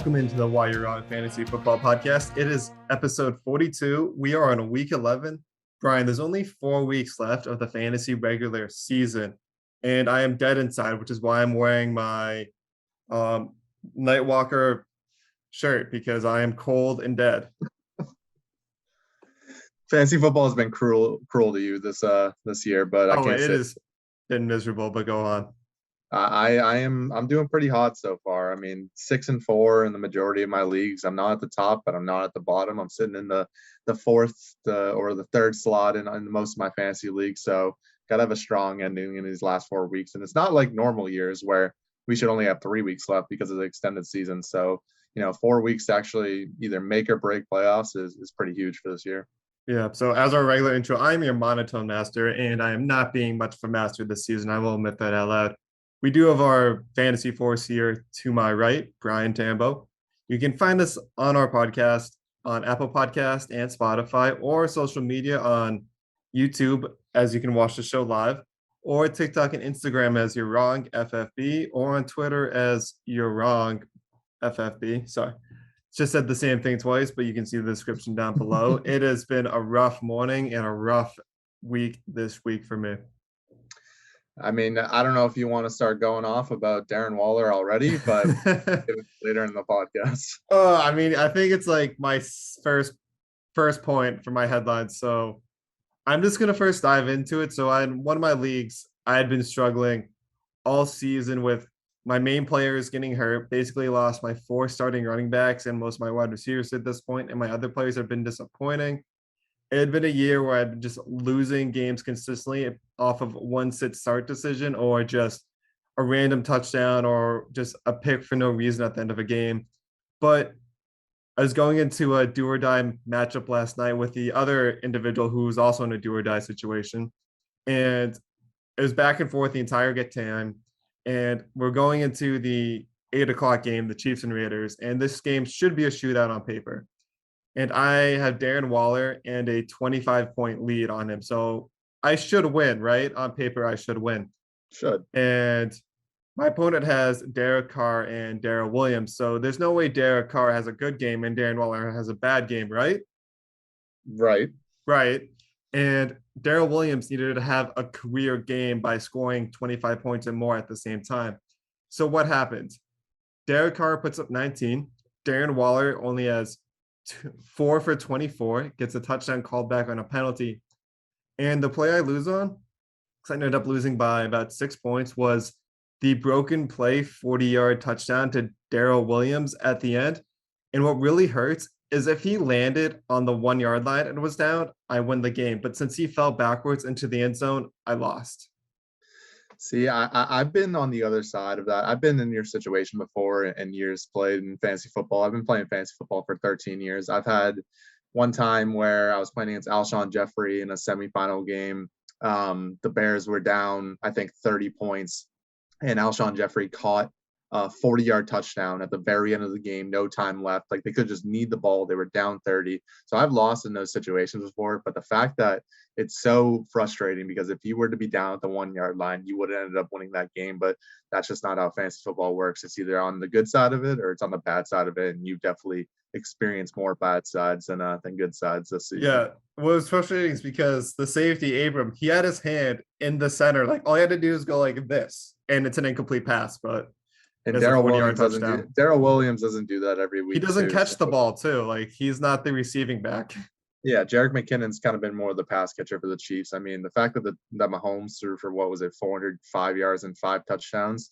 welcome into the Why You're Wrong Fantasy Football Podcast. It is episode 42. We are on week 11. Bryan, there's only 4 weeks left of the fantasy regular season, and I am dead inside, which is why I'm wearing my Nightwalker shirt, because I am cold and dead. Fantasy football has been cruel to you this year, but I can't say it has been miserable, but go on. I'm doing pretty hot so far. I mean, 6-4 in the majority of my leagues. I'm not at the top, but I'm not at the bottom. I'm sitting in the fourth or the third slot in most of my fantasy leagues. So gotta have a strong ending in these last 4 weeks. And it's not like normal years where we should only have 3 weeks left because of the extended season. So 4 weeks to actually either make or break playoffs is pretty huge for this year. Yeah, so as our regular intro, I'm your monotone master, and I am not being much of a master this season. I will admit that out loud. We do have our fantasy force here to my right, Bryan Tambo. You can find us on our podcast on Apple Podcast and Spotify, or social media on YouTube, as you can watch the show live, or TikTok and Instagram as You're Wrong FFB, or on Twitter as You're Wrong FFB. Sorry. Just said the same thing twice, but you can see the description down below. It has been a rough morning and a rough week this week for me. I mean, I don't know if you want to start going off about Darren Waller already, but later in the podcast. I mean, I think it's like my first point for my headlines. So I'm just going to first dive into it. So in one of my leagues, I had been struggling all season with my main players getting hurt. Basically lost my 4 starting running backs and most of my wide receivers at this point, and my other players have been disappointing. It had been a year where I'd been just losing games consistently off of one sit start decision, or just a random touchdown, or just a pick for no reason at the end of a game. But I was going into a do or die matchup last night with the other individual who was also in a do or die situation. And it was back and forth the entire time. And we're going into the 8:00 game, the Chiefs and Raiders. And this game should be a shootout on paper. And I have Darren Waller and a 25-point lead on him. So I should win, right? On paper, I should win. Should. And my opponent has Derek Carr and Darrell Williams. So there's no way Derek Carr has a good game and Darren Waller has a bad game, right? Right. Right. And Darrell Williams needed to have a career game by scoring 25 points and more at the same time. So what happened? Derek Carr puts up 19. Darren Waller only has 4 for 24, gets a touchdown called back on a penalty. And the play I lose on, because I ended up losing by about 6 points, was the broken play 40-yard touchdown to Darrell Williams at the end. And what really hurts is if he landed on the 1-yard line and was down, I win the game. But since he fell backwards into the end zone, I lost. See, I've been on the other side of that. I've been in your situation before in years played in fantasy football. I've been playing fantasy football for 13 years. I've had one time where I was playing against Alshon Jeffrey in a semifinal game. The Bears were down, I think, 30 points, and Alshon Jeffrey caught a 40-yard touchdown at the very end of the game, no time left. Like, they could just need the ball. They were down 30. So I've lost in those situations before. But the fact that it's so frustrating, because if you were to be down at the 1-yard line, you would have ended up winning that game. But that's just not how fantasy football works. It's either on the good side of it or it's on the bad side of it. And you definitely experience more bad sides than good sides this season. Yeah. What was frustrating is because the safety, Abram, he had his hand in the center. Like, all he had to do is go like this, and it's an incomplete pass. But and Darrell Williams doesn't do that every week. He doesn't catch the ball too. Like, he's not the receiving back. Yeah, Jerick McKinnon's kind of been more of the pass catcher for the Chiefs. I mean, the fact that that Mahomes threw for 405 yards and 5 touchdowns,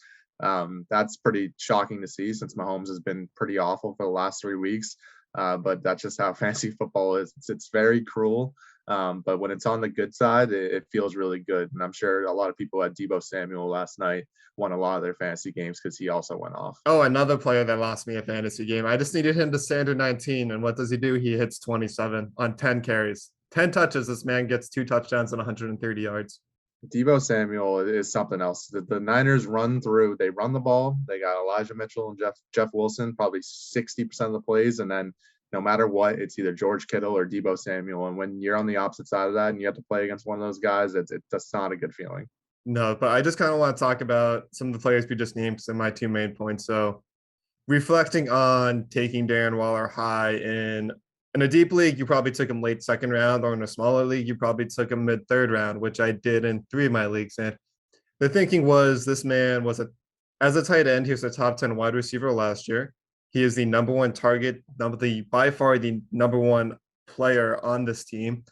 that's pretty shocking to see, since Mahomes has been pretty awful for the last 3 weeks. But that's just how fantasy football is. It's very cruel. But when it's on the good side, it feels really good. And I'm sure a lot of people at Deebo Samuel last night won a lot of their fantasy games because he also went off. Oh, another player that lost me a fantasy game. I just needed him to stand at 19. And what does he do? He hits 27 on 10 carries. 10 touches. This man gets 2 touchdowns and 130 yards. Deebo Samuel is something else. The Niners run through. They run the ball. They got Elijah Mitchell and Jeff Wilson, probably 60% of the plays. And then no matter what, it's either George Kittle or Deebo Samuel. And when you're on the opposite side of that and you have to play against one of those guys, that's not a good feeling. No, but I just kind of want to talk about some of the players we just named, because they're my 2 main points. So reflecting on taking Darren Waller high in a deep league, you probably took him late second round, or in a smaller league, you probably took him mid third round, which I did in three of my leagues. And the thinking was this man was as a tight end, he was a top 10 wide receiver last year. He is the number one target, by far the number one player on this team,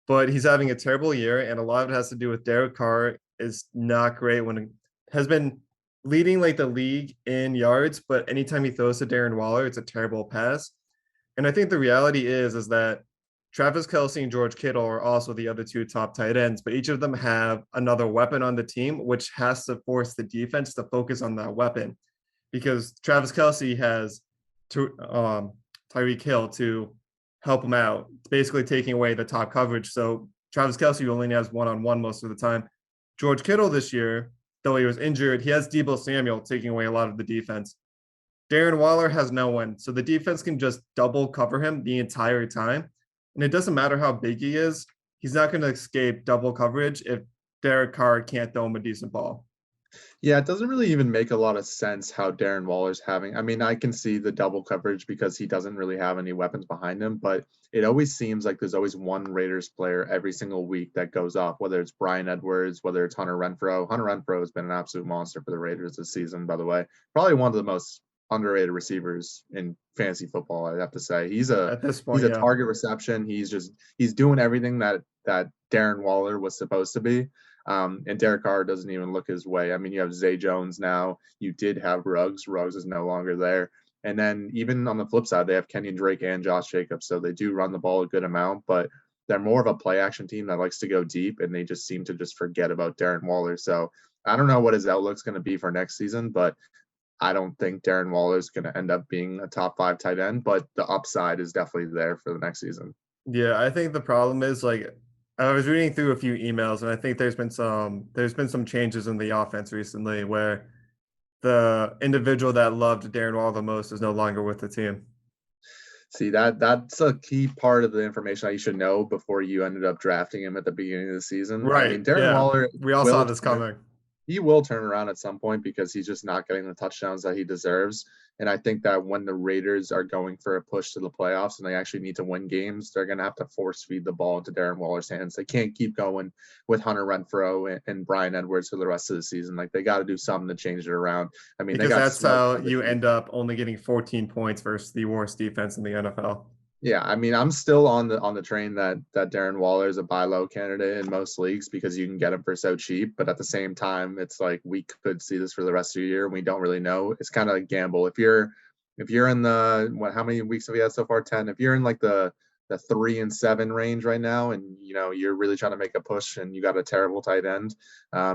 but he's having a terrible year, and a lot of it has to do with Derek Carr is not great when it has been leading like the league in yards, but anytime he throws to Darren Waller, it's a terrible pass. And I think the reality is that Travis Kelce and George Kittle are also the other two top tight ends, but each of them have another weapon on the team, which has to force the defense to focus on that weapon. Because Travis Kelce has Tyreek Hill to help him out, basically taking away the top coverage. So Travis Kelce only has one-on-one most of the time. George Kittle this year, though he was injured, he has Deebo Samuel taking away a lot of the defense. Darren Waller has no one, so the defense can just double cover him the entire time. And it doesn't matter how big he is, he's not going to escape double coverage if Derek Carr can't throw him a decent ball. Yeah, it doesn't really even make a lot of sense how Darren Waller's having. I mean, I can see the double coverage because he doesn't really have any weapons behind him, but it always seems like there's always one Raiders player every single week that goes off, whether it's Bryan Edwards, whether it's Hunter Renfrow. Hunter Renfrow has been an absolute monster for the Raiders this season, by the way. Probably one of the most underrated receivers in fantasy football, I'd have to say. He's At this point, a yeah. target reception. He's doing everything that Darren Waller was supposed to be. And Derek Carr doesn't even look his way. I mean, you have Zay Jones now. You did have Ruggs. Ruggs is no longer there. And then even on the flip side, they have Kenyon Drake and Josh Jacobs. So they do run the ball a good amount, but they're more of a play action team that likes to go deep, and they just seem to just forget about Darren Waller. So I don't know what his outlook's going to be for next season, but I don't think Darren Waller is going to end up being a top 5 tight end, but the upside is definitely there for the next season. Yeah, I think the problem is like I was reading through a few emails, and I think there's been some changes in the offense recently where the individual that loved Darren Waller the most is no longer with the team. See, that's a key part of the information that you should know before you ended up drafting him at the beginning of the season. Right. I mean, Darren Yeah. Waller We all saw this coming. He will turn around at some point because he's just not getting the touchdowns that he deserves. And I think that when the Raiders are going for a push to the playoffs and they actually need to win games, they're going to have to force feed the ball into Darren Waller's hands. They can't keep going with Hunter Renfrow and Bryan Edwards for the rest of the season. Like, they got to do something to change it around. I mean, because that's how you end up only getting 14 points versus the worst defense in the NFL. Yeah, I mean, I'm still on the train that Darren Waller is a buy low candidate in most leagues because you can get him for so cheap. But at the same time, it's like we could see this for the rest of the year, and we don't really know. It's kind of a gamble. If you're in the how many weeks have we had so far? 10. If you're in like the 3 and 7 range right now, and you're really trying to make a push, and you got a terrible tight end,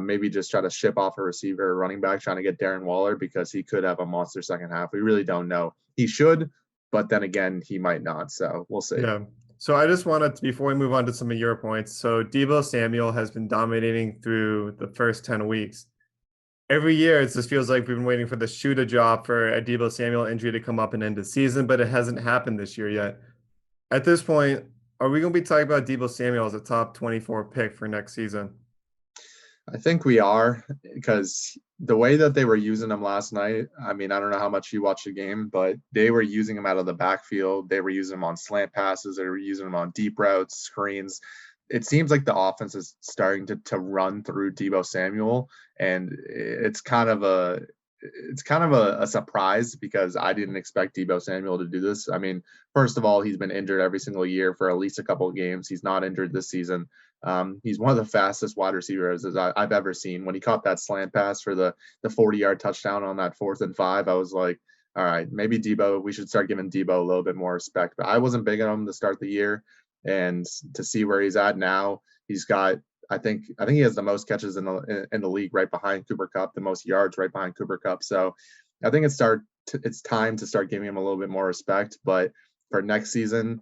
maybe just try to ship off a receiver or running back trying to get Darren Waller because he could have a monster second half. We really don't know. He should. But then again, he might not. So we'll see. Yeah. So I just wanted to, before we move on to some of your points. So Deebo Samuel has been dominating through the first 10 weeks. Every year, it just feels like we've been waiting for the shoe to drop for a Deebo Samuel injury to come up and end the season, but it hasn't happened this year yet. At this point, are we going to be talking about Deebo Samuel as a top 24 pick for next season? I think we are, because the way that they were using him last night, I mean, I don't know how much you watched the game, but they were using him out of the backfield. They were using him on slant passes. They were using him on deep routes, screens. It seems like the offense is starting to run through Deebo Samuel, and it's kind of a surprise because I didn't expect Deebo Samuel to do this. I mean, first of all, he's been injured every single year for at least a couple of games. He's not injured this season. He's one of the fastest wide receivers I've ever seen. When he caught that slant pass for the 40-yard touchdown on that 4th and 5, I was like, all right, maybe Deebo, we should start giving Deebo a little bit more respect. But I wasn't big on him to start the year, and to see where he's at now, he's got, I think he has the most catches in the league, right behind Cooper Kupp, the most yards right behind Cooper Kupp. So I think it's time to start giving him a little bit more respect. But for next season,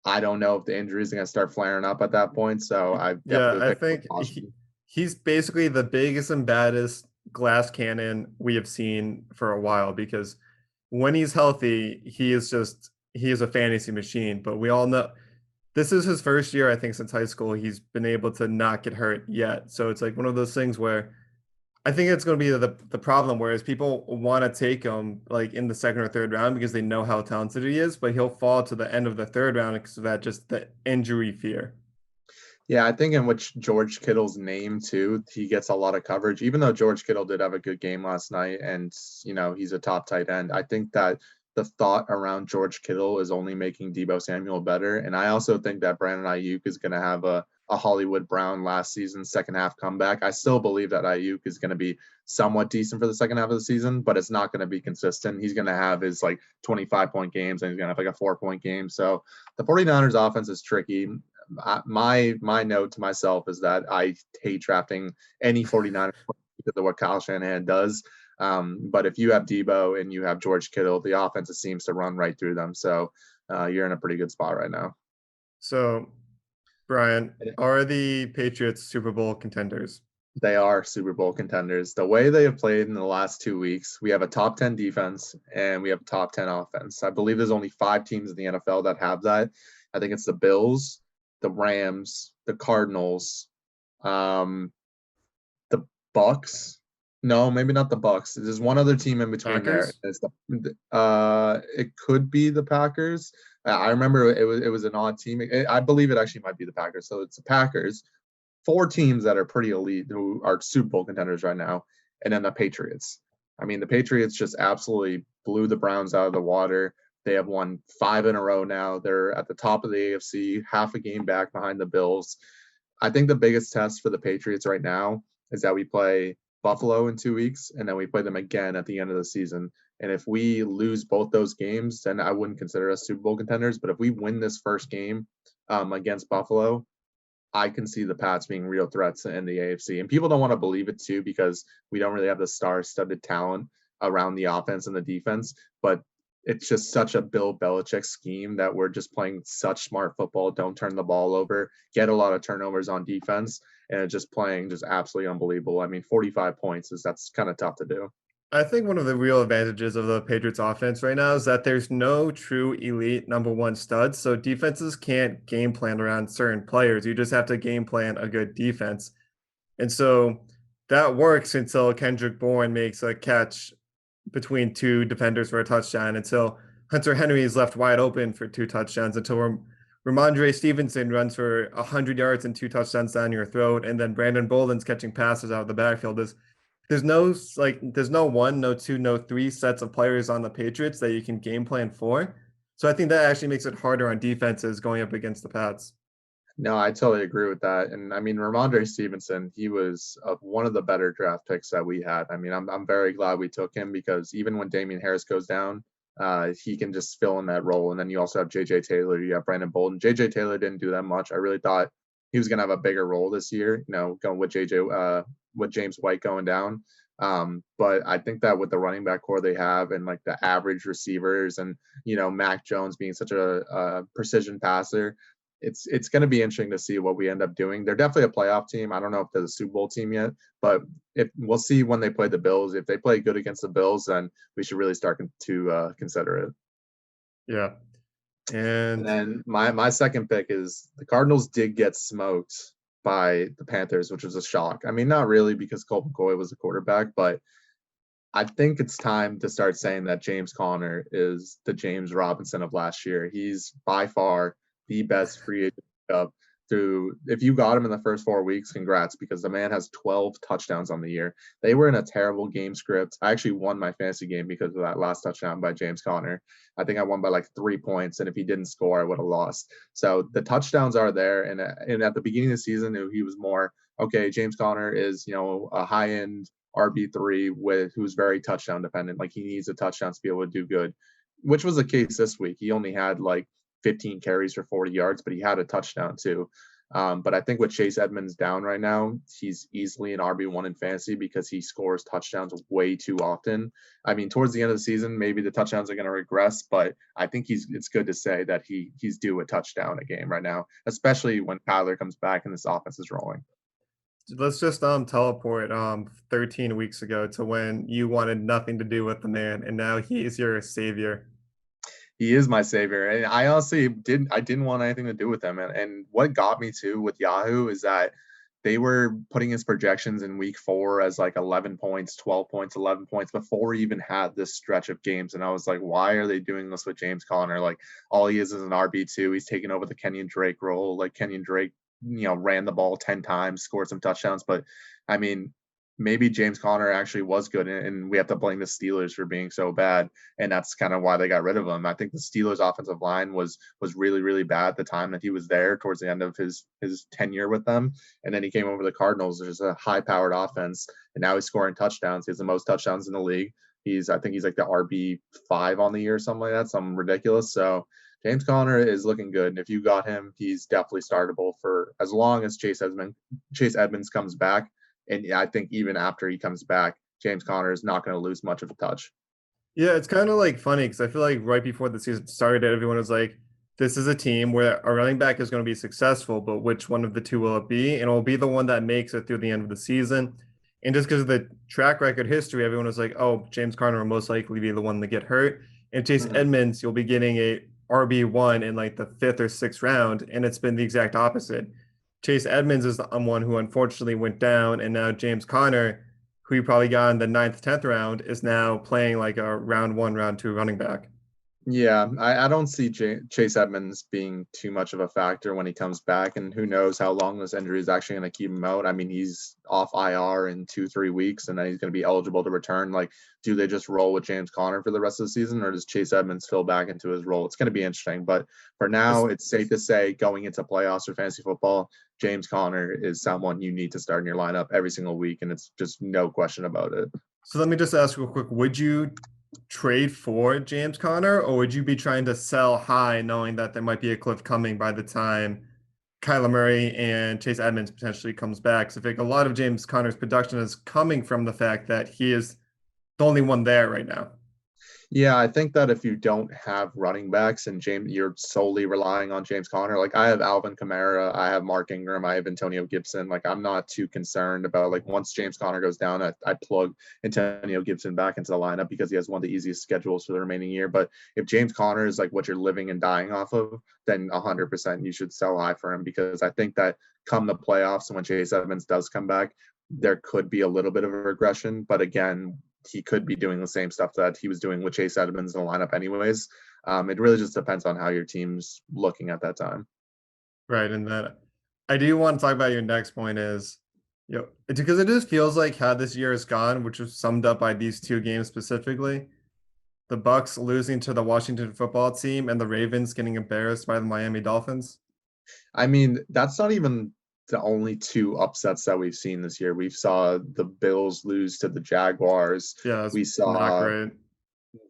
I don't know if the injuries are going to start flaring up at that point. So I think he's basically the biggest and baddest glass cannon we have seen for a while, because when he's healthy, he is a fantasy machine. But we all know this is his first year, I think, since high school. He's been able to not get hurt yet. So it's like one of those things where I think it's going to be the problem, whereas people want to take him like in the second or third round because they know how talented he is, but he'll fall to the end of the third round because of that just the injury fear. Yeah, I think in which George Kittle's name too, he gets a lot of coverage. Even though George Kittle did have a good game last night, and he's a top tight end, I think that the thought around George Kittle is only making Deebo Samuel better. And I also think that Brandon Ayuk is going to have a Hollywood Brown last season second half comeback. I still believe that Ayuk is going to be somewhat decent for the second half of the season, but it's not going to be consistent. He's going to have his like 25-point games and he's going to have like a 4-point game. So the 49ers offense is tricky. My note to myself is that I hate drafting any 49ers because of what Kyle Shanahan does. But if you have Deebo and you have George Kittle, the offense seems to run right through them. So you're in a pretty good spot right now. So, Brian, are the Patriots Super Bowl contenders? They are Super Bowl contenders. The way they have played in the last 2 weeks, we have a top 10 defense and we have a top 10 offense. I believe there's only 5 teams in the NFL that have that. I think it's the Bills, the Rams, the Cardinals, the Bucks. No, maybe not the Bucks. There's one other team in between there. Packers? It could be the Packers. I remember it was an odd team. I believe it actually might be the Packers. So it's the Packers. 4 teams that are pretty elite who are Super Bowl contenders right now, and then the Patriots. I mean, the Patriots just absolutely blew the Browns out of the water. They have won 5 in a row now. They're at the top of the AFC, half a game back behind the Bills. I think the biggest test for the Patriots right now is that we play Buffalo in 2 weeks, and then we play them again at the end of the season. And if we lose both those games, then I wouldn't consider us Super Bowl contenders. But if we win this first game against Buffalo, I can see the Pats being real threats in the AFC. And people don't want to believe it too because we don't really have the star-studded talent around the offense and the defense. But it's just such a Bill Belichick scheme that we're just playing such smart football, don't turn the ball over, get a lot of turnovers on defense, and it's just playing just absolutely unbelievable. I mean, 45 points that's kind of tough to do. I think one of the real advantages of the Patriots offense right now is that there's no true elite number one studs. So defenses can't game plan around certain players. You just have to game plan a good defense. And so that works until Kendrick Bourne makes a catch between 2 defenders for a touchdown, until Hunter Henry is left wide open for 2 touchdowns, until Ramondre Stevenson runs for 100 yards and 2 touchdowns down your throat, and then Brandon Bolden's catching passes out of the backfield. There's no 1, no 2, no 3 sets of players on the Patriots that you can game plan for. So I think that actually makes it harder on defenses going up against the Pats. No, I totally agree with that. And I mean, Ramondre Stevenson, he was one of the better draft picks that we had. I mean, I'm very glad we took him because even when Damian Harris goes down, he can just fill in that role. And then you also have JJ Taylor, you have Brandon Bolden. JJ Taylor didn't do that much. I really thought he was going to have a bigger role this year, going with with James White going down. But I think that with the running back core they have and like the average receivers and, Mac Jones being such a precision passer, it's going to be interesting to see what we end up doing. They're definitely a playoff team. I don't know if they're the Super Bowl team yet, but if we'll see when they play the Bills. If they play good against the Bills, then we should really start to consider it. Yeah. And then my second pick is the Cardinals did get smoked by the Panthers, which was a shock. I mean, not really because Colt McCoy was the quarterback, but I think it's time to start saying that James Conner is the James Robinson of last year. He's by far the best free agent if you got him in the first 4 weeks, congrats, because the man has 12 touchdowns on the year. They were in a terrible game script. I actually won my fantasy game because of that last touchdown by James Conner. I think I won by like 3 points, and if he didn't score, I would have lost. So the touchdowns are there, and at the beginning of the season, he was more, okay, James Conner is, a high-end RB3 who's very touchdown dependent. Like he needs a touchdown to be able to do good, which was the case this week. He only had like 15 carries for 40 yards, but he had a touchdown too. But I think with Chase Edmonds down right now, he's easily an RB1 in fantasy because he scores touchdowns way too often. I mean, towards the end of the season, maybe the touchdowns are going to regress, but I think it's good to say that he's due a touchdown a game right now, especially when Kyler comes back and this offense is rolling. Let's just teleport 13 weeks ago to when you wanted nothing to do with the man, and now he's your savior. He is my savior. And I honestly didn't want anything to do with him. And what got me too with Yahoo is that they were putting his projections in week 4 as like 11 points, 12 points, 11 points before he even had this stretch of games. And I was like, why are they doing this with James Conner? Like, all he is an RB2. He's taking over the Kenyon Drake role. Like, Kenyon Drake, ran the ball 10 times, scored some touchdowns. But I mean, maybe James Conner actually was good, and we have to blame the Steelers for being so bad, and that's kind of why they got rid of him. I think the Steelers' offensive line was really really bad at the time that he was there towards the end of his tenure with them, and then he came over to the Cardinals. There's a high-powered offense, and now he's scoring touchdowns. He has the most touchdowns in the league. I think he's like the RB5 on the year or something like that, something ridiculous. So James Conner is looking good, and if you got him, he's definitely startable for as long as Chase Edmonds comes back. And I think even after he comes back, James Conner is not going to lose much of a touch. Yeah, it's kind of like funny because I feel like right before the season started, everyone was like, this is a team where a running back is going to be successful, but which one of the two will it be? And it'll be the one that makes it through the end of the season. And just because of the track record history, everyone was like, oh, James Conner will most likely be the one to get hurt. And Chase Edmonds, you'll be getting a RB1 in like the 5th or 6th round. And it's been the exact opposite. Chase Edmonds is the one who unfortunately went down, and now James Conner, who you probably got in the 9th, 10th round, is now playing like a round 1, round 2 running back. Yeah, I don't see Chase Edmonds being too much of a factor when he comes back, and who knows how long this injury is actually going to keep him out. I mean, he's off IR in 2-3 weeks, and then he's going to be eligible to return. Like, do they just roll with James Conner for the rest of the season, or does Chase Edmonds fill back into his role? It's going to be interesting, but for now, it's safe to say going into playoffs or fantasy football, James Conner is someone you need to start in your lineup every single week, and it's just no question about it. So let me just ask real quick, would you trade for James Conner, or would you be trying to sell high knowing that there might be a cliff coming by the time Kyler Murray and Chase Edmonds potentially comes back? So I think a lot of James Conner's production is coming from the fact that he is the only one there right now. Yeah, I think that if you don't have running backs and you're solely relying on James Conner, like I have Alvin Kamara, I have Mark Ingram, I have Antonio Gibson. Like, I'm not too concerned about, like, once James Conner goes down, I plug Antonio Gibson back into the lineup because he has one of the easiest schedules for the remaining year. But if James Conner is like what you're living and dying off of, then 100% you should sell high for him, because I think that come the playoffs and when Chase Edmonds does come back, there could be a little bit of a regression. But again, he could be doing the same stuff that he was doing with Chase Edmonds in the lineup anyways. It really just depends on how your team's looking at that time. Right. And then I do want to talk about your next point is, because it just feels like how this year has gone, which was summed up by these 2 games specifically, the Bucks losing to the Washington football team and the Ravens getting embarrassed by the Miami Dolphins. I mean, that's not even the only 2 upsets that we've seen this year. We saw the Bills lose to the Jaguars. Yeah, we saw not great.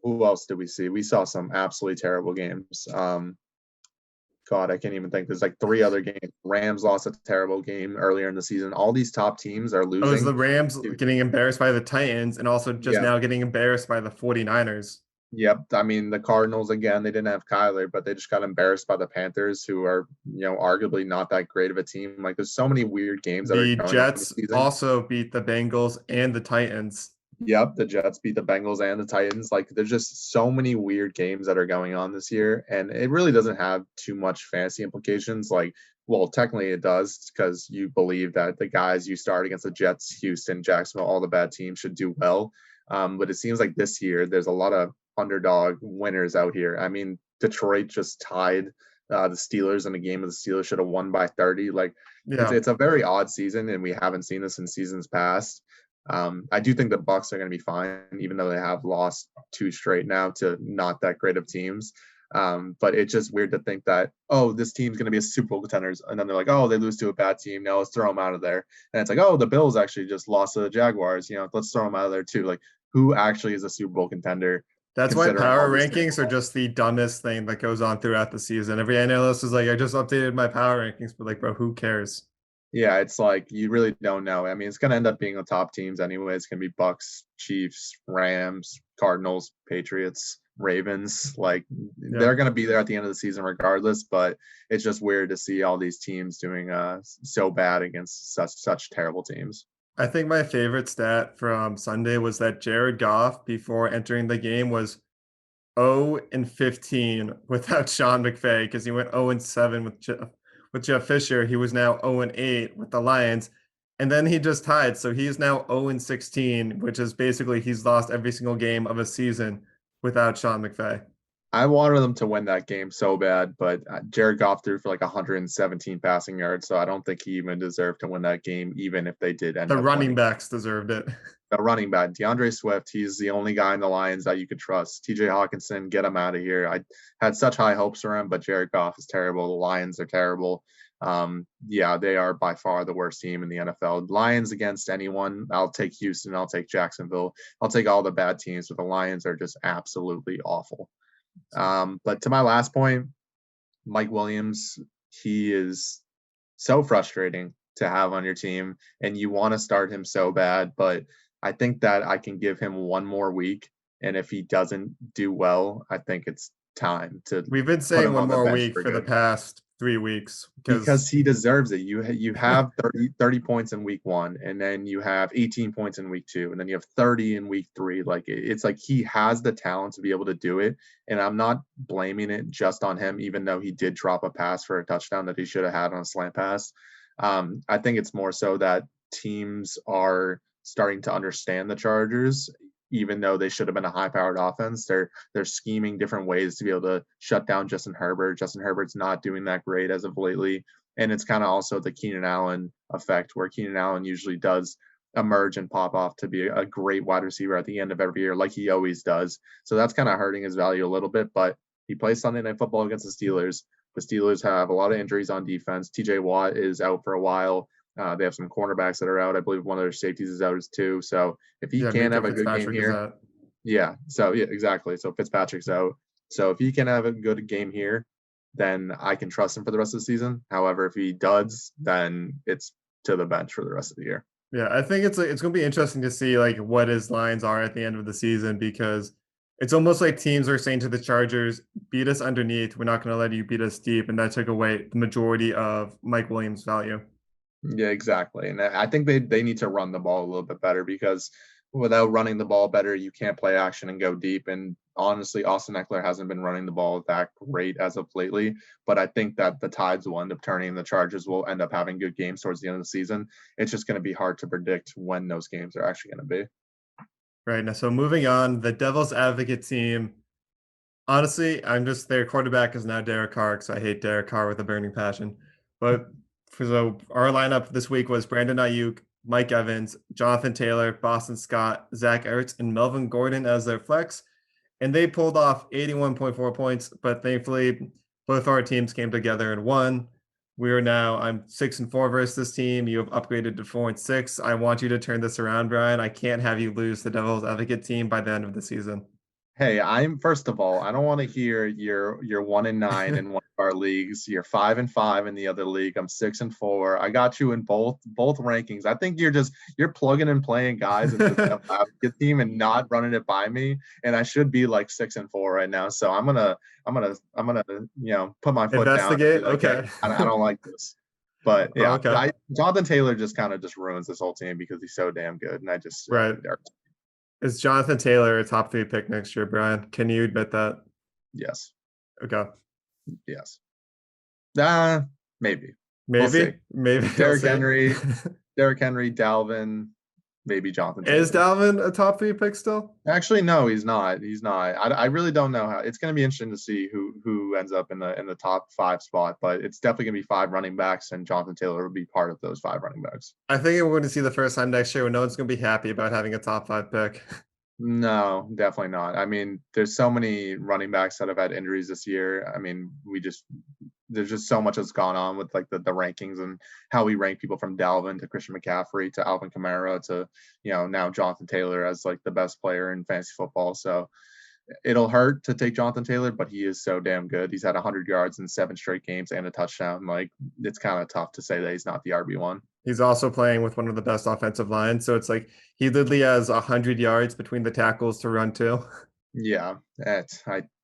Who else did we see? We saw some absolutely terrible games. God, I can't even think. There's like 3 other games. Rams lost a terrible game earlier in the season. All these top teams are losing. Oh, it was the Rams getting embarrassed by the Titans and also just now getting embarrassed by the 49ers. Yep. I mean, the Cardinals, again, they didn't have Kyler, but they just got embarrassed by the Panthers, who are, arguably not that great of a team. Like, there's so many weird games that are going Jets on this season. Also beat the Bengals and the Titans. Yep, the Jets beat the Bengals and the Titans. Like, there's just so many weird games that are going on this year, and it really doesn't have too much fantasy implications. Like, well, technically it does, because you believe that the guys you start against the Jets, Houston, Jacksonville, all the bad teams should do well. But it seems like this year there's a lot of underdog winners out here. I mean, Detroit just tied the Steelers in a game of the Steelers should have won by 30. Like, it's a very odd season, and we haven't seen this in seasons past. I do think the Bucks are going to be fine, even though they have lost 2 straight now to not that great of teams. But it's just weird to think that, oh, this team's going to be a Super Bowl contenders. And then they're like, oh, they lose to a bad team. Now let's throw them out of there. And it's like, oh, the Bills actually just lost to the Jaguars. Let's throw them out of there too. Like, who actually is a Super Bowl contender? That's why power rankings are just the dumbest thing that goes on throughout the season. Every analyst is like, I just updated my power rankings, but like, bro, who cares? Yeah, it's like you really don't know. I mean, it's going to end up being the top teams anyway. It's going to be Bucks, Chiefs, Rams, Cardinals, Patriots, Ravens. Like, they're going to be there at the end of the season regardless, but it's just weird to see all these teams doing so bad against such terrible teams. I think my favorite stat from Sunday was that Jared Goff, before entering the game, was 0-15 without Sean McVay, because he went 0-7 with Jeff Fisher. He was now 0-8 with the Lions. And then he just tied. So he's now 0-16, which is basically he's lost every single game of a season without Sean McVay. I wanted them to win that game so bad, but Jared Goff threw for like 117 passing yards, so I don't think he even deserved to win that game, even if they did end The up running winning. backs deserved it. The running back, DeAndre Swift, he's the only guy in the Lions that you could trust. TJ Hawkinson, get him out of here. I had such high hopes for him, but Jared Goff is terrible. The Lions are terrible. Yeah, they are by far the worst team in the NFL. Lions against anyone, I'll take Houston, I'll take Jacksonville, I'll take all the bad teams, but the Lions are just absolutely awful. But to my last point, Mike Williams, he is so frustrating to have on your team, and you want to start him so bad, but I think that I can give him one more week, and if he doesn't do well, I think it's time to We've been put saying him one on the more bench week for for the good. past 3 weeks Because he deserves it. You have 30 points in week 1, and then you have 18 points in week 2, and then you have 30 in week 3. Like it's like he has the talent to be able to do it, and I'm not blaming it just on him, even though he did drop a pass for a touchdown that he should have had on a slant pass. I think it's more so that teams are starting to understand the Chargers, even though they should have been a high-powered offense. They're scheming different ways to be able to shut down Justin Herbert. Justin Herbert's not doing that great as of lately. And it's kind of also the Keenan Allen effect, where Keenan Allen usually does emerge and pop off to be a great wide receiver at the end of every year, like he always does. So that's kind of hurting his value a little bit. But he plays Sunday Night Football against the Steelers. The Steelers have a lot of injuries on defense. TJ Watt is out for a while. They have some cornerbacks that are out. I believe one of their safeties is out as too. So if he can Minka have a good game Fitzpatrick is here, out. yeah. So yeah, exactly. So Fitzpatrick's out. So if he can have a good game here, then I can trust him for the rest of the season. However, if he does, then it's to the bench for the rest of the year. Yeah, I think it's going to be interesting to see like what his lines are at the end of the season, because it's almost like teams are saying to the Chargers, beat us underneath. We're not going to let you beat us deep. And that took away the majority of Mike Williams' value. Yeah, exactly. And I think they need to run the ball a little bit better, because without running the ball better, you can't play action and go deep. And honestly, Austin Eckler hasn't been running the ball that great as of lately. But I think that the tides will end up turning. The Chargers will end up having good games towards the end of the season. It's just going to be hard to predict when those games are actually going to be. Right now, so moving on, the Devil's Advocate team. Honestly, their quarterback is now Derek Carr, because I hate Derek Carr with a burning passion. But so our lineup this week was Brandon Ayuk, Mike Evans, Jonathan Taylor, Boston Scott, Zach Ertz, and Melvin Gordon as their flex. And they pulled off 81.4 points, but thankfully both our teams came together and won. I'm 6-4 versus this team. You have upgraded to 4-6. I want you to turn this around, Bryan. I can't have you lose the Devil's Advocate team by the end of the season. Hey, first of all, I don't want to hear you're 1-9 in one of our leagues. You're 5-5 in the other league. I'm 6-4. I got you in both rankings. I think you're plugging and playing guys into the Advocate team and not running it by me. And I should be like 6-4 right now. So I'm gonna put my foot down. Investigate. Like, Okay. hey, I don't like this. But yeah, Okay. Jonathan Taylor just kind of just ruins this whole team because he's so damn good. And I just Right. Is Jonathan Taylor a top 3 pick next year, Bryan? Can you admit that? Yes. Okay. Yes. Maybe. Maybe. Derrick Henry, Dalvin, maybe Jonathan Taylor. Is Dalvin a top 3 pick still? Actually, no, he's not. He's not. I really don't know how. It's going to be interesting to see who ends up in the top 5 spot, but it's definitely going to be 5 running backs, and Jonathan Taylor will be part of those 5 running backs. I think we're going to see the first time next year when no one's going to be happy about having a top 5 pick. No, definitely not. I mean, there's so many running backs that have had injuries this year. I mean, there's just so much that's gone on with like the rankings and how we rank people, from Dalvin to Christian McCaffrey to Alvin Kamara to, now Jonathan Taylor as like the best player in fantasy football. So it'll hurt to take Jonathan Taylor, but he is so damn good. He's had 100 yards in 7 straight games and a touchdown. Like, it's kind of tough to say that he's not the RB1. He's also playing with one of the best offensive lines. So it's like he literally has 100 yards between the tackles to run to. Yeah,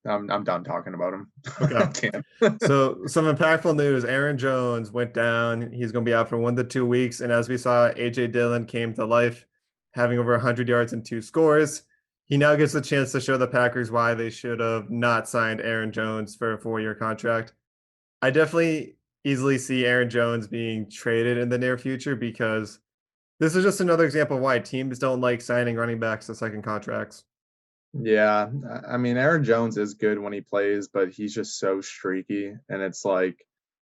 I'm done talking about him. Okay. So some impactful news. Aaron Jones went down. He's going to be out for 1 to 2 weeks. And as we saw, A.J. Dillon came to life, having over 100 yards and 2 scores. He now gets a chance to show the Packers why they should have not signed Aaron Jones for a 4-year contract. I definitely easily see Aaron Jones being traded in the near future, because This is just another example of why teams don't like signing running backs to second contracts. Yeah, I mean, Aaron Jones is good when he plays, but he's just so streaky. And it's like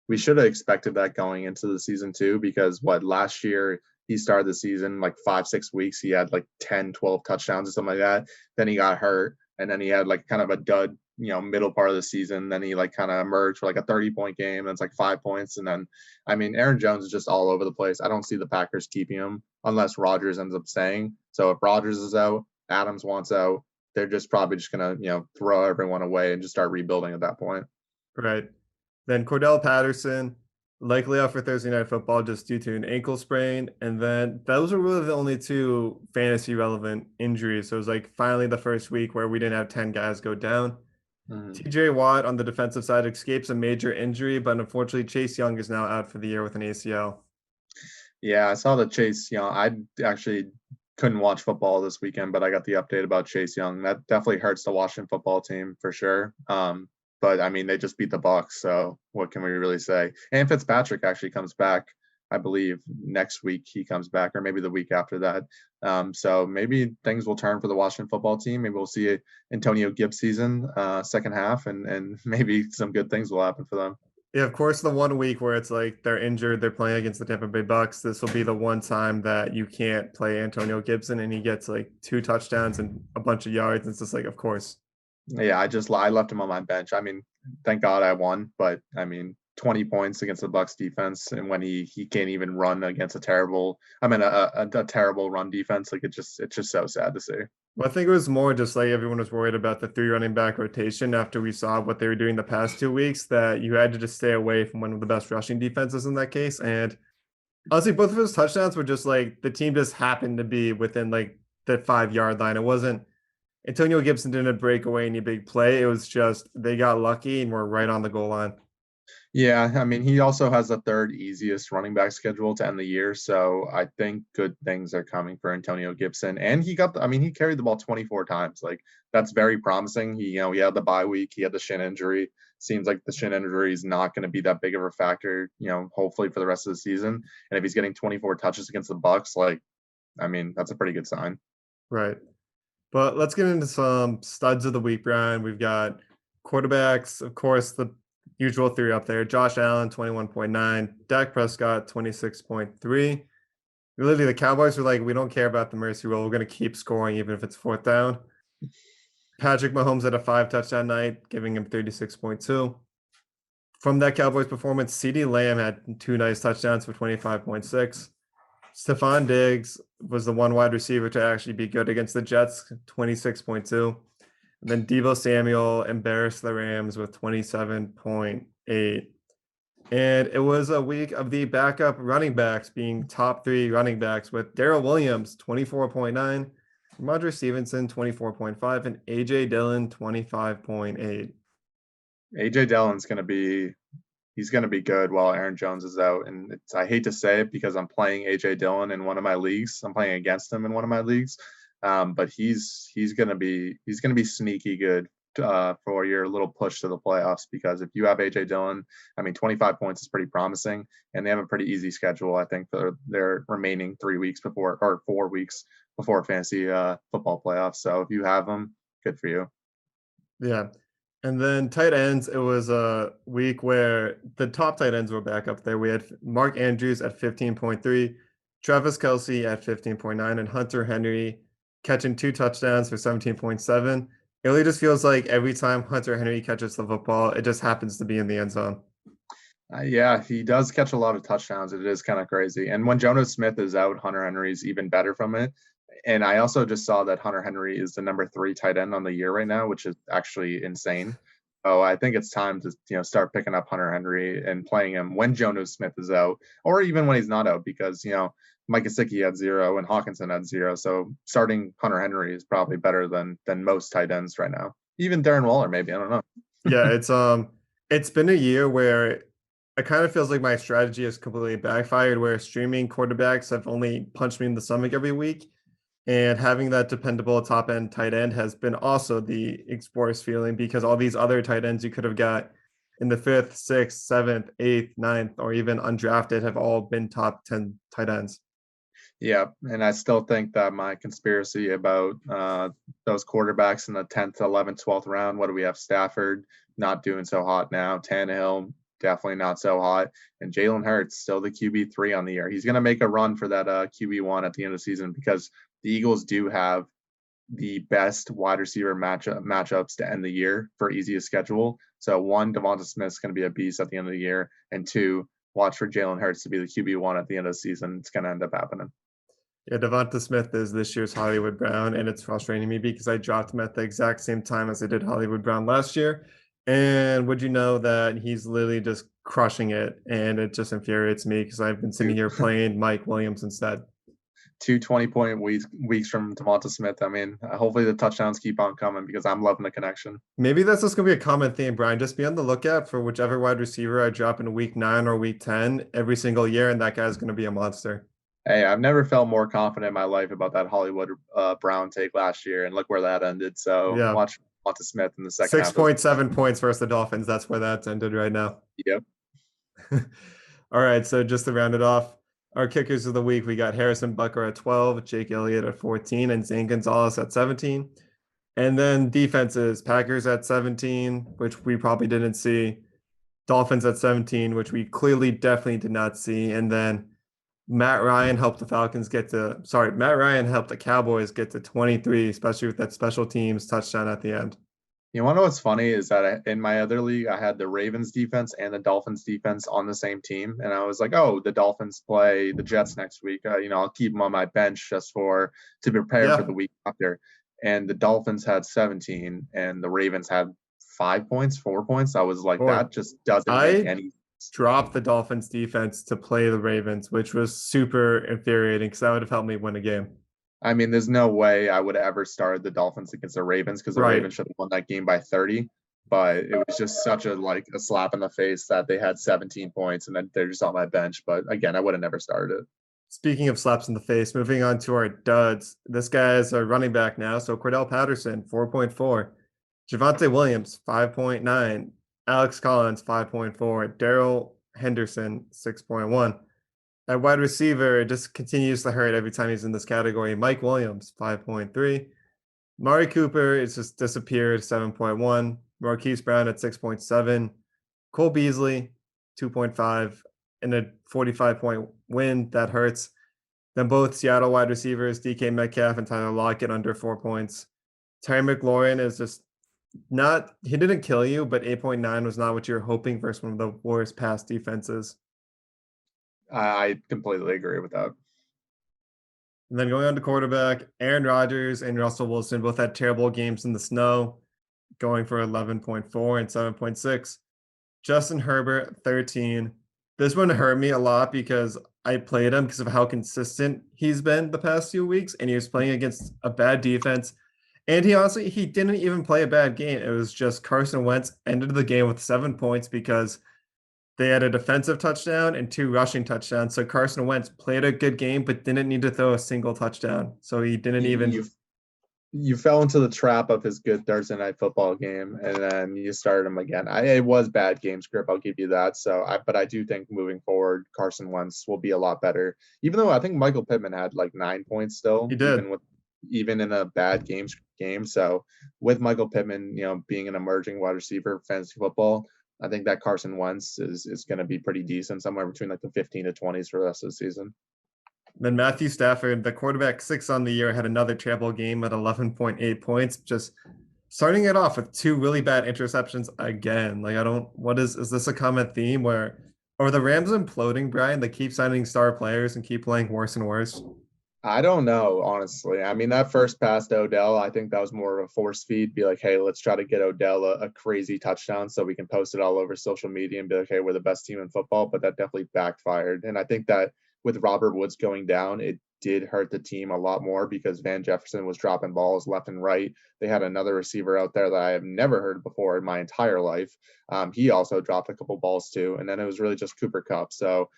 we should have expected that going into the season too, because what last year he started the season like 5, 6 weeks, he had like 10, 12 touchdowns or something like that. Then he got hurt, and then he had like kind of a dud, middle part of the season. Then he like kind of emerged for like a 30-point game. That's like 5 points. And then, I mean, Aaron Jones is just all over the place. I don't see the Packers keeping him unless Rodgers ends up staying. So if Rodgers is out, Adams wants out, they're just probably just gonna, throw everyone away and just start rebuilding at that point. Right. Then Cordell Patterson, likely out for Thursday Night Football just due to an ankle sprain. And then those were really the only two fantasy relevant injuries. So it was like finally the first week where we didn't have 10 guys go down. TJ Watt on the defensive side escapes a major injury, but unfortunately Chase Young is now out for the year with an ACL. Yeah, I saw that Chase Young. I actually couldn't watch football this weekend, but I got the update about Chase Young. That definitely hurts the Washington football team for sure. But I mean, they just beat the Bucs, so what can we really say? And Fitzpatrick actually comes back, I believe, next week. He comes back, or maybe the week after that. So maybe things will turn for the Washington football team. Maybe we'll see Antonio Gibbs season second half, and maybe some good things will happen for them. Yeah, of course, the 1 week where it's like they're injured, they're playing against the Tampa Bay Bucks. This will be the one time that you can't play Antonio Gibson and he gets like 2 touchdowns and a bunch of yards. It's just like, of course. Yeah, I left him on my bench. I mean, thank God I won, but I mean, 20 points against the Bucks defense, and when he can't even run against a terrible run defense, like it's just so sad to see. Well, I think it was more just like everyone was worried about the 3 running back rotation after we saw what they were doing the past 2 weeks, that you had to just stay away from one of the best rushing defenses in that case. And honestly, both of his touchdowns were just like the team just happened to be within like the 5 yard line. It wasn't Antonio Gibson didn't break away any big play. It was just they got lucky and were right on the goal line. Yeah, I mean, he also has the third easiest running back schedule to end the year, so I think good things are coming for Antonio Gibson. And he carried the ball 24 times. Like that's very promising. He had the bye week, he had the shin injury. Seems like the shin injury is not going to be that big of a factor, hopefully for the rest of the season. And if he's getting 24 touches against the Bucks, like, I mean, that's a pretty good sign. Right. But let's get into some studs of the week, Brian. We've got quarterbacks, of course, the usual 3 up there. Josh Allen, 21.9. Dak Prescott, 26.3. Literally, the Cowboys were like, we don't care about the mercy rule. We're going to keep scoring even if it's 4th down. Patrick Mahomes had a 5-touchdown night, giving him 36.2. From that Cowboys performance, CeeDee Lamb had 2 nice touchdowns for 25.6. Stephon Diggs was the one wide receiver to actually be good against the Jets, 26.2. And then Deebo Samuel embarrassed the Rams with 27.8. And it was a week of the backup running backs being top 3 running backs with Darrell Williams, 24.9, Ramondre Stevenson, 24.5, and AJ Dillon, 25.8. AJ Dillon's he's going to be good while Aaron Jones is out. And I hate to say it because I'm playing AJ Dillon in one of my leagues. I'm playing against him in one of my leagues. But he's going to be sneaky good for your little push to the playoffs, because if you have AJ Dillon, I mean, 25 points is pretty promising, and they have a pretty easy schedule, I think, for their remaining 4 weeks before fantasy football playoffs. So if you have them, good for you. Yeah. And then tight ends, it was a week where the top tight ends were back up there. We had Mark Andrews at 15.3, Travis Kelce at 15.9, and Hunter Henry catching 2 touchdowns for 17.7. It really just feels like every time Hunter Henry catches the football, it just happens to be in the end zone. Yeah, he does catch a lot of touchdowns. It is kind of crazy. And when Jonas Smith is out, Hunter Henry's even better from it. And I also just saw that Hunter Henry is the number 3 tight end on the year right now, which is actually insane. So I think it's time to start picking up Hunter Henry and playing him when Jonas Smith is out, or even when he's not out, because Mike Gesicki had 0 and Hawkinson had 0. So starting Hunter Henry is probably better than most tight ends right now. Even Darren Waller, maybe, I don't know. Yeah, it's been a year where it kind of feels like my strategy has completely backfired, where streaming quarterbacks have only punched me in the stomach every week. And having that dependable top end tight end has been also the worst feeling, because all these other tight ends you could have got in the 5th, 6th, 7th, 8th, 9th, or even undrafted have all been top 10 tight ends. Yeah, and I still think that my conspiracy about those quarterbacks in the 10th, 11th, 12th round, what do we have? Stafford not doing so hot now. Tannehill definitely not so hot. And Jalen Hurts still the QB3 on the year. He's going to make a run for that QB1 at the end of the season because the Eagles do have the best wide receiver matchups to end the year for easiest schedule. So one, Devonta Smith's going to be a beast at the end of the year, and two, watch for Jalen Hurts to be the QB1 at the end of the season. It's going to end up happening. Yeah, Devonta Smith is this year's Hollywood Brown, and it's frustrating me because I dropped him at the exact same time as I did Hollywood Brown last year. And would you know that he's literally just crushing it, and it just infuriates me because I've been sitting Two, here playing Mike Williams instead. two 20-point weeks from Devonta Smith. I mean, hopefully the touchdowns keep on coming because I'm loving the connection. Maybe that's just gonna be a common theme, Brian. Just be on the lookout for whichever wide receiver I drop in week 9 or week 10 every single year, and that guy's gonna be a monster. Hey, I've never felt more confident in my life about that Hollywood Brown take last year, and look where that ended. So Yeah. watch Devonta Smith in the second half. 6.7 points versus the Dolphins. That's where that's ended right now. Yep. All right, so just to round it off, our kickers of the week, we got Harrison Bucker at 12, Jake Elliott at 14, and Zane Gonzalez at 17. And then defenses, Packers at 17, which we probably didn't see. Dolphins at 17, which we clearly definitely did not see. And then Matt Ryan helped the Cowboys get to 23, especially with that special teams touchdown at the end. You want to know what's funny is that in my other league, I had the Ravens defense and the Dolphins defense on the same team. And I was like, oh, the Dolphins play the Jets next week. I'll keep them on my bench just to prepare for the week after. And the Dolphins had 17 and the Ravens had 5 points, 4 points. I was like, that just doesn't make any sense. Dropped the Dolphins defense to play the Ravens, which was super infuriating because that would have helped me win a game. I mean, there's no way I would ever start the Dolphins against the Ravens because the Ravens should have won that game by 30. But it was just such a slap in the face that they had 17 points and then they're just on my bench. But again, I would have never started it. Speaking of slaps in the face, moving on to our duds. This guy is a running back now. So Cordell Patterson, 4.4. Javonte Williams, 5.9. Alex Collins, 5.4. Darrell Henderson, 6.1. At wide receiver, it just continues to hurt every time he's in this category. Mike Williams, 5.3. Mari Cooper is just disappeared, 7.1. Marquise Brown at 6.7. Cole Beasley, 2.5. And a 45-point win. That hurts. Then both Seattle wide receivers, DK Metcalf and Tyler Lockett, under 4 points. Terry McLaurin is just he didn't kill you, but 8.9 was not what you were hoping versus one of the worst pass defenses. I completely agree with that. And then going on to quarterback, Aaron Rodgers and Russell Wilson both had terrible games in the snow, going for 11.4 and 7.6. Justin Herbert, 13. This one hurt me a lot because I played him because of how consistent he's been the past few weeks, and he was playing against a bad defense. And he didn't even play a bad game. It was just Carson Wentz ended the game with 7 points because they had a defensive touchdown and 2 rushing touchdowns. So Carson Wentz played a good game, but didn't need to throw a single touchdown. So he didn't even. You fell into the trap of his good Thursday night football game, and then you started him again. It was bad game script. I'll give you that. But I do think moving forward, Carson Wentz will be a lot better. Even though I think Michael Pittman had like 9 points still. He did. Even in a bad game. So with Michael Pittman, being an emerging wide receiver for fantasy football, I think that Carson Wentz is going to be pretty decent, somewhere between like the 15 to 20s for the rest of the season. Then Matthew Stafford, the quarterback 6 on the year, had another terrible game at 11.8 points, just starting it off with 2 really bad interceptions again. Is this a common theme where, are the Rams imploding, Brian? They keep signing star players and keep playing worse and worse? I don't know, honestly. I mean, that first pass to Odell, I think that was more of a force feed. Be like, hey, let's try to get Odell a crazy touchdown so we can post it all over social media and be like, hey, we're the best team in football. But that definitely backfired. And I think that with Robert Woods going down, it did hurt the team a lot more because Van Jefferson was dropping balls left and right. They had another receiver out there that I have never heard before in my entire life. He also dropped a couple balls too. And then it was really just Cooper Kupp. So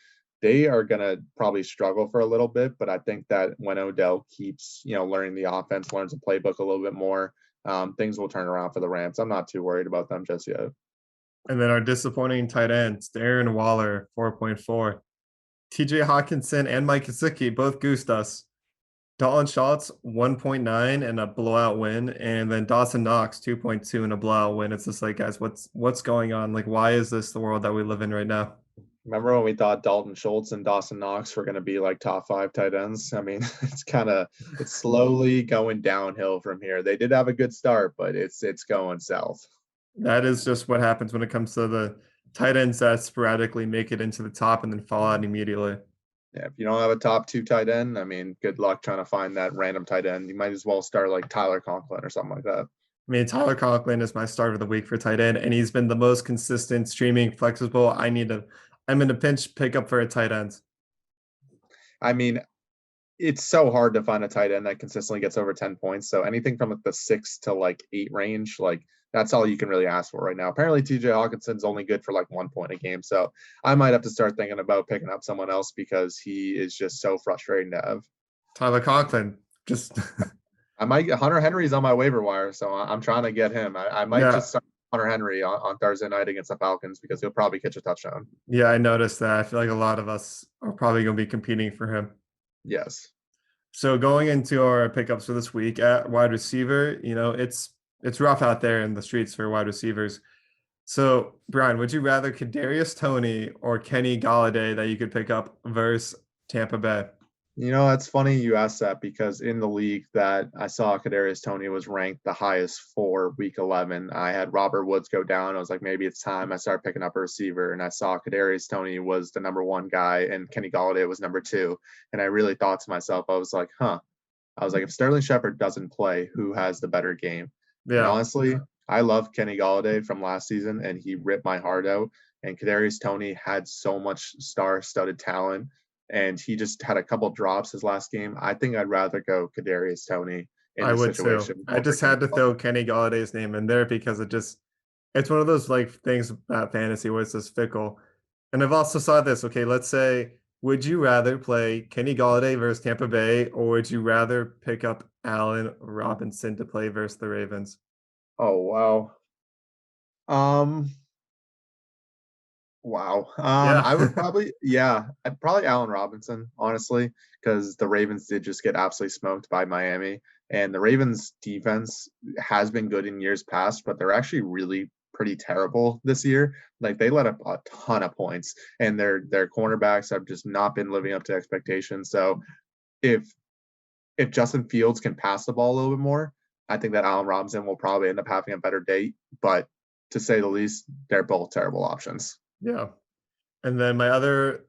they are going to probably struggle for a little bit, but I think that when Odell keeps, learning the offense, learns the playbook a little bit more, things will turn around for the Rams. I'm not too worried about them just yet. And then our disappointing tight ends, Darren Waller, 4.4. TJ Hawkinson and Mike Gesicki both goosed us. Dalton Schultz 1.9 and a blowout win, and then Dawson Knox 2.2 and a blowout win. It's just like, guys, what's going on? Like, why is this the world that we live in right now? Remember when we thought Dalton Schultz and Dawson Knox were going to be like top 5 tight ends? I mean, it's slowly going downhill from here. They did have a good start, but it's going south. That is just what happens when it comes to the tight ends that sporadically make it into the top and then fall out immediately. Yeah, if you don't have a top 2 tight end, I mean, good luck trying to find that random tight end. You might as well start like Tyler Conklin or something like that. I mean, Tyler Conklin is my start of the week for tight end, and he's been the most consistent, streaming, flexible. I'm in a pinch pickup for a tight end. I mean, it's so hard to find a tight end that consistently gets over 10 points. So anything from like the 6 to like 8 range, like that's all you can really ask for right now. Apparently TJ Hawkinson's only good for like 1 point a game. So I might have to start thinking about picking up someone else because he is just so frustrating to have. Tyler Conklin, just I might get Hunter Henry's on my waiver wire, so I'm trying to get him. I might yeah, just start Hunter Henry on Thursday night against the Falcons because he'll probably catch a touchdown. yeah. I noticed that. I feel like a lot of us are probably going to be competing for him. Yes. So going into our pickups for this week at wide receiver, it's rough out there in the streets for wide receivers. So Brian, would you rather Kadarius Toney or Kenny Galladay that you could pick up versus Tampa Bay? You know, it's funny you asked that because in the league that I saw Kadarius Toney was ranked the highest for week 11. I had Robert Woods go down. I was like, maybe it's time I start picking up a receiver. And I saw Kadarius Toney was the number 1 guy and Kenny Galladay was number 2. And I really thought to myself, I was like, if Sterling Shepard doesn't play, who has the better game? And Yeah, honestly, I love Kenny Galladay from last season and he ripped my heart out. And Kadarius Toney had so much star-studded talent and he just had a couple drops his last game. I think I'd rather go Kadarius Toney in I this would too. situation I over just Kenny had to Galladay. throw Kenny Galladay's name in there because it's one of those like things about fantasy where it's just fickle. And I've also saw this. Okay, let's say, would you rather play Kenny Galladay versus Tampa Bay, or would you rather pick up Allen Robinson to play versus the Ravens? Oh wow. Um wow. Yeah. I would I'd probably Allen Robinson, honestly, because the Ravens did just get absolutely smoked by Miami. And the Ravens defense has been good in years past, but they're actually really pretty terrible this year. Like they let up a ton of points and their cornerbacks have just not been living up to expectations. So if Justin Fields can pass the ball a little bit more, I think that Allen Robinson will probably end up having a better day. But to say the least, they're both terrible options. Yeah. And then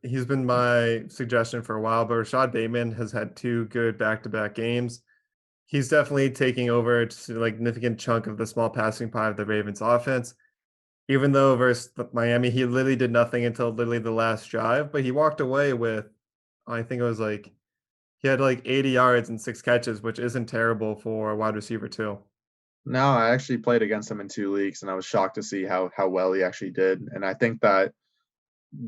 he's been my suggestion for a while, but Rashad Bateman has had 2 good back-to-back games. He's definitely taking over a significant chunk of the small passing pie of the Ravens offense. Even though versus Miami, he literally did nothing until literally the last drive, but he walked away with, I think it was like, he had like 80 yards and 6 catches, which isn't terrible for a wide receiver too. No, I actually played against him in 2 leagues, and I was shocked to see how well he actually did. And I think that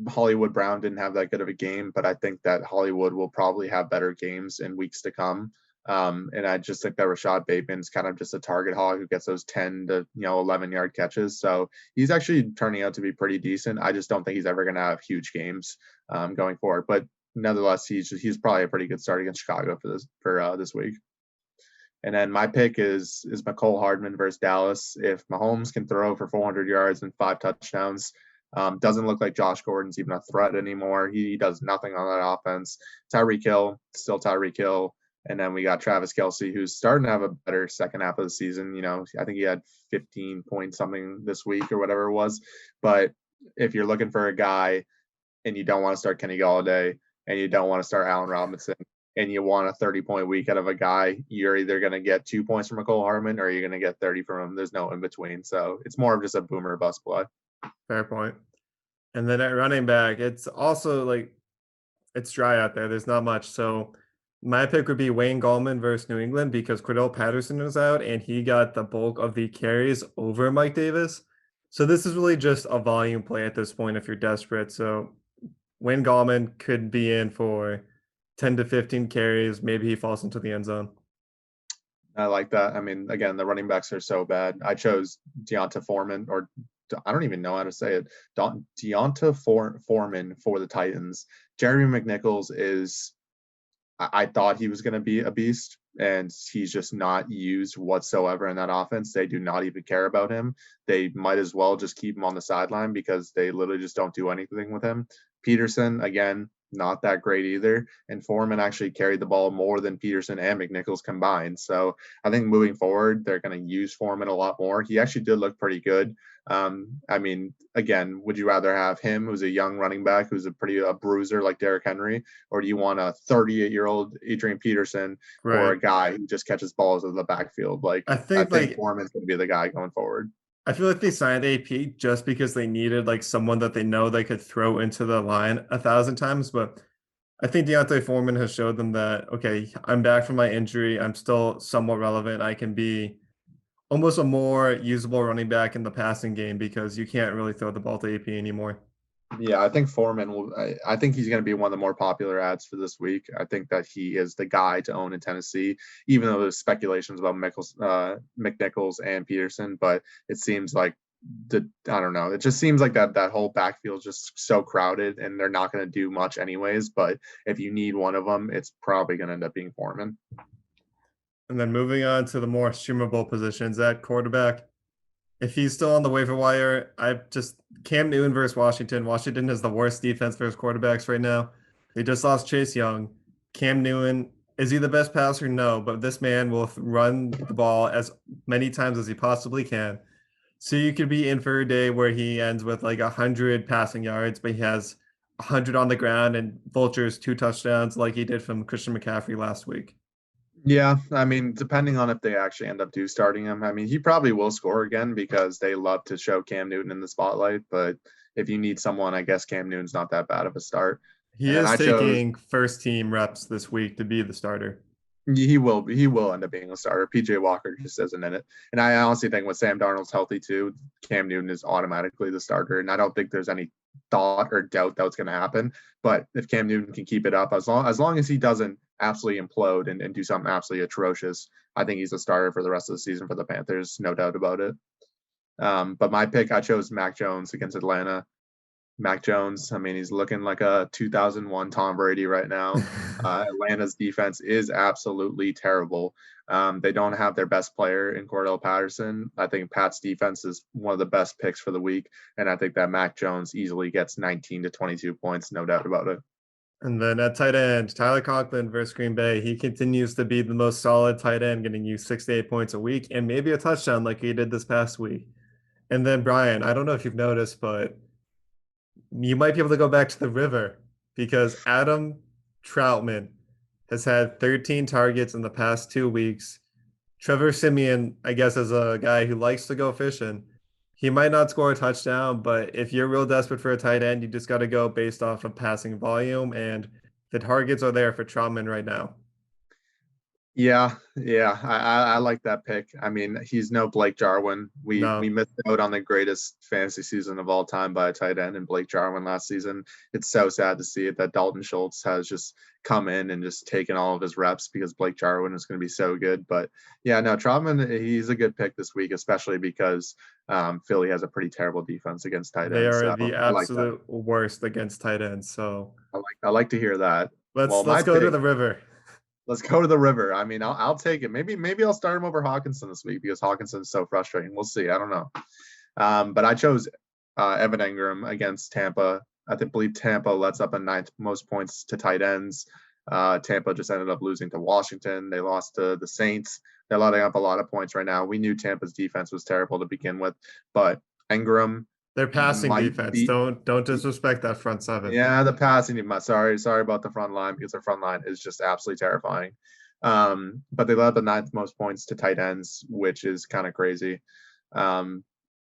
Hollywood Brown didn't have that good of a game, but I think that Hollywood will probably have better games in weeks to come. And I just think that Rashad Bateman's kind of just a target hog who gets those 10 to 11-yard catches. So he's actually turning out to be pretty decent. I just don't think he's ever going to have huge games going forward. But nevertheless, he's probably a pretty good start against Chicago for this week. And then my pick is McCole Hardman versus Dallas. If Mahomes can throw for 400 yards and 5 touchdowns, doesn't look like Josh Gordon's even a threat anymore. He does nothing on that offense. Tyreek Hill, still Tyreek Hill. And then we got Travis Kelce, who's starting to have a better second half of the season. I think he had 15 points something this week or whatever it was. But if you're looking for a guy and you don't want to start Kenny Galladay and you don't want to start Allen Robinson and you want a 30-point week out of a guy, you're either going to get 2 points from McCole Hardman or you're going to get 30 from him. There's no in between. So it's more of just a boomer bust play. Fair point. And then at running back, it's also like it's dry out there. There's not much. So my pick would be Wayne Gallman versus New England because Cordell Patterson was out and he got the bulk of the carries over Mike Davis. So this is really just a volume play at this point if you're desperate. So Wayne Gallman could be in for 10 to 15 carries. Maybe he falls into the end zone. I like that. I mean, again, the running backs are so bad. I chose Deonta Foreman or I don't even know how to say it. Deonta Foreman for the Titans. Jeremy McNichols is. I thought he was going to be a beast, and he's just not used whatsoever in that offense. They do not even care about him. They might as well just keep him on the sideline because they literally just don't do anything with him. Peterson, again, not that great either. And Foreman actually carried the ball more than Peterson and McNichols combined. So I think moving forward, they're going to use Foreman a lot more. He actually did look pretty good. I mean, again, would you rather have him, who's a young running back, who's a bruiser like Derrick Henry, or do you want a 38-year-old Adrian Peterson or Right. a guy who just catches balls in the backfield? I I think think like Foreman's going to be the guy going forward. I feel like they signed AP just because they needed like someone that they know they could throw into the line 1,000 times. But I think Deontay Foreman has showed them that, okay, I'm back from my injury. I'm still somewhat relevant. I can be almost a more usable running back in the passing game because you can't really throw the ball to AP anymore. Yeah, I think Foreman will. I think he's going to be one of the more popular ads for this week. I think that he is the guy to own in Tennessee, even though there's speculations about McNichols and Peterson. But it seems like I don't know. It just seems like that whole backfield is just so crowded, and they're not going to do much anyways. But if you need one of them, it's probably going to end up being Foreman. And then moving on to the more streamable positions at quarterback. If he's still on the waiver wire, I just Cam Newton versus Washington. Washington has the worst defense versus quarterbacks right now. They just lost Chase Young. Cam Newton, is he the best passer? No, but this man will run the ball as many times as he possibly can. So you could be in for a day where he ends with like 100 passing yards, but he has 100 on the ground and vultures 2 touchdowns like he did from Christian McCaffrey last week. Yeah, I mean, depending on if they actually end up starting him, I mean, he probably will score again because they love to show Cam Newton in the spotlight. But if you need someone, I guess Cam Newton's not that bad of a start. He And then is I chose taking first team reps this week to be the starter. he will end up being a starter. PJ Walker just isn't in it. And I honestly think when Sam Darnold's healthy too, Cam Newton is automatically the starter. And I don't think there's any thought or doubt that's going to happen. But if Cam Newton can keep it up, as long as he doesn't absolutely implode and do something absolutely atrocious, I think he's a starter for the rest of the season for the Panthers, no doubt about it. But my pick, I chose Mac Jones against Atlanta. Mac Jones, I mean, he's looking like a 2001 Tom Brady right now. Atlanta's defense is absolutely terrible. They don't have their best player in Cordell Patterson. I think Pat's defense is one of the best picks for the week, and I think that Mac Jones easily gets 19 to 22 points, no doubt about it. And then at tight end, Tyler Conklin versus Green Bay. He continues to be the most solid tight end, getting you 68 points a week and maybe a touchdown like he did this past week. And then Bryan, I don't know if you've noticed, but you might be able to go back to the river because Adam Troutman has had 13 targets in the past 2 weeks. Trevor Simeon, I guess, is a guy who likes to go fishing. He might not score a touchdown, but if you're real desperate for a tight end, you just got to go based off of passing volume, and the targets are there for Troutman right now. Yeah, I like that pick. I mean, he's no Blake Jarwin. We No, missed out on the greatest fantasy season of all time by a tight end in Blake Jarwin last season. It's so sad to see it that Dalton Schultz has just come in and just taken all of his reps because Blake Jarwin is going to be so good. But yeah, no, Trautman, he's a good pick this week, especially because Philly has a pretty terrible defense against tight they ends. are So the I like that. absolute worst against tight ends. So I like to hear that. let's Well, my let's go to pick. the river. Let's go to the river. I mean, I'll take it. Maybe I'll start him over Hawkinson this week because Hawkinson's so frustrating. We'll see. I don't know. But I chose Evan Ingram against Tampa. Believe Tampa lets up a ninth most points to tight ends. Tampa just ended up losing to Washington. They lost to the Saints. They're letting up a lot of points right now. We knew Tampa's defense was terrible to begin with, but Ingram Their passing might defense. be. Don't disrespect that front seven. Yeah, the passing. Sorry about the front line because their front line is just absolutely terrifying. But they let the ninth most points to tight ends, which is kind of crazy.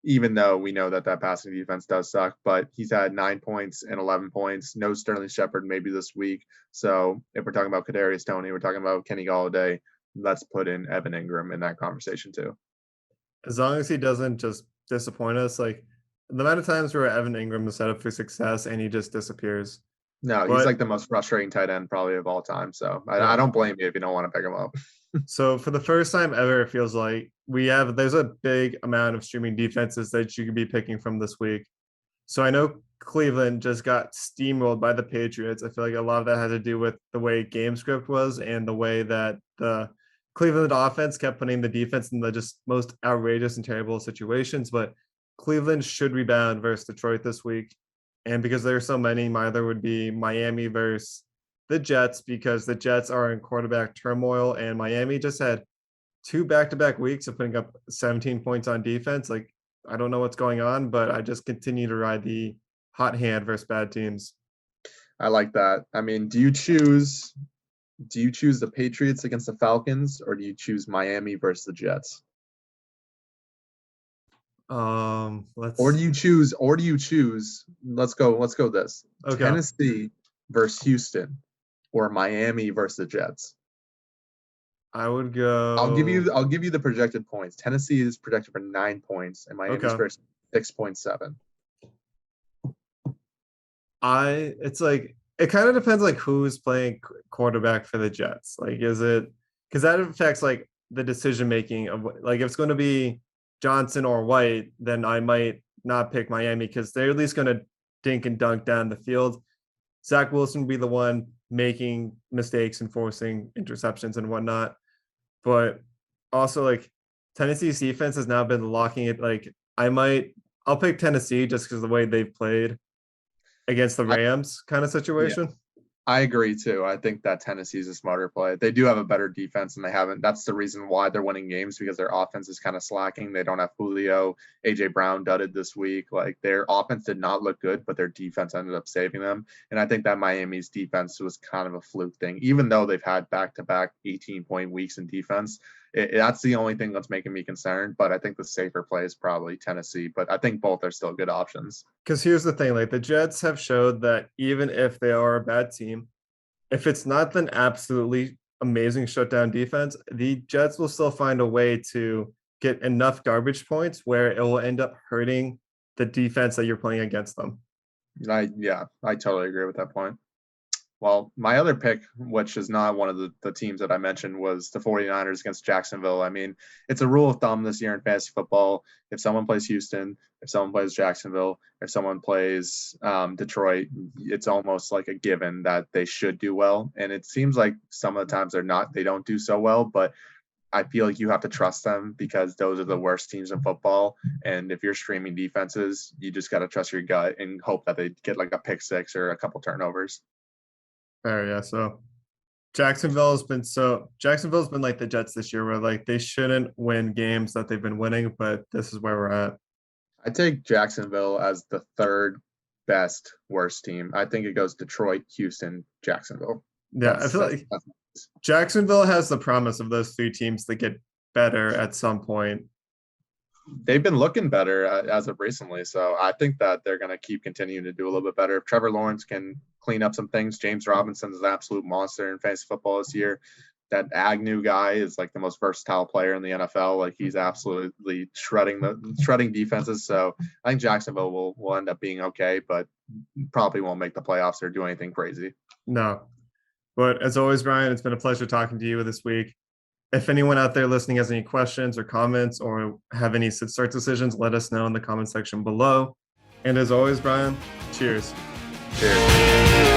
Even though we know that passing defense does suck, but he's had 9 points and 11 points. No Sterling Shepard maybe this week. So if we're talking about Kadarius Toney, we're talking about Kenny Galladay. Let's put in Evan Ingram in that conversation too. As long as he doesn't just disappoint us, like the amount of times where Evan Ingram is set up for success and he just disappears. No, he's But like the most frustrating tight end probably of all time. So I yeah. don't blame you if you don't want to pick him up. So for the first time ever, it feels like there's a big amount of streaming defenses that you could be picking from this week. So I know Cleveland just got steamrolled by the Patriots. I feel like a lot of that had to do with the way game script was and the way that the Cleveland offense kept putting the defense in the just most outrageous and terrible situations. But Cleveland should rebound versus Detroit this week. And because there are so many, my other would be Miami versus the Jets, because the Jets are in quarterback turmoil and Miami just had two back-to-back weeks of putting up 17 points on defense. Like, I don't know what's going on, but I just continue to ride the hot hand versus bad teams. I like that. I mean, do you choose the Patriots against the Falcons, or do you choose Miami versus the Jets? Let's Or do you choose let's go this. Okay. Tennessee versus Houston or Miami versus the Jets? I would go. I'll give you the projected points. Tennessee is projected for 9 points and Miami's Okay. for 6.7. It's like it kind of depends like who's playing quarterback for the Jets. Like, is it because that affects like the decision making of like if it's going to be Johnson or White, then I might not pick Miami because they're at least going to dink and dunk down the field. Zach Wilson would be the one making mistakes and forcing interceptions and whatnot. But also like Tennessee's defense has now been locking it. Like I'll pick Tennessee just because of the way they've played against the Rams kind of situation. I agree too. I think that Tennessee is a smarter play. They do have a better defense, and they haven't. That's the reason why they're winning games, because their offense is kind of slacking. They don't have Julio. AJ Brown dudded this week. Like, their offense did not look good, but their defense ended up saving them. And I think that Miami's defense was kind of a fluke thing, even though they've had back-to-back 18-point weeks in defense. That's the only thing that's making me concerned. But I think the safer play is probably Tennessee. But I think both are still good options. Because here's the thing, like the Jets have showed that even if they are a bad team, if it's not an absolutely amazing shutdown defense, the Jets will still find a way to get enough garbage points where it will end up hurting the defense that you're playing against them. I totally agree with that point. Well, my other pick, which is not one of the teams that I mentioned, was the 49ers against Jacksonville. I mean, it's a rule of thumb this year in fantasy football. If someone plays Houston, if someone plays Jacksonville, if someone plays Detroit, it's almost like a given that they should do well. And it seems like some of the times they don't do so well, but I feel like you have to trust them because those are the worst teams in football. And if you're streaming defenses, you just got to trust your gut and hope that they get like a pick six or a couple turnovers. Fair, yeah. So Jacksonville's been like the Jets this year, where like they shouldn't win games that they've been winning, but this is where we're at. I take Jacksonville as the third best worst team. I think it goes Detroit, Houston, Jacksonville. Yeah, I feel like Jacksonville has the promise of those three teams to get better at some point. They've been looking better as of recently, so I think that they're going to keep continuing to do a little bit better. If Trevor Lawrence can clean up some things, James Robinson is an absolute monster in fantasy football this year. That Agnew guy is like the most versatile player in the NFL. Like, he's absolutely shredding defenses. So I think Jacksonville will end up being okay, but probably won't make the playoffs or do anything crazy. No. But as always, Bryan, it's been a pleasure talking to you this week. If anyone out there listening has any questions or comments or have any start decisions, let us know in the comment section below. And as always, Bryan, cheers. Cheers.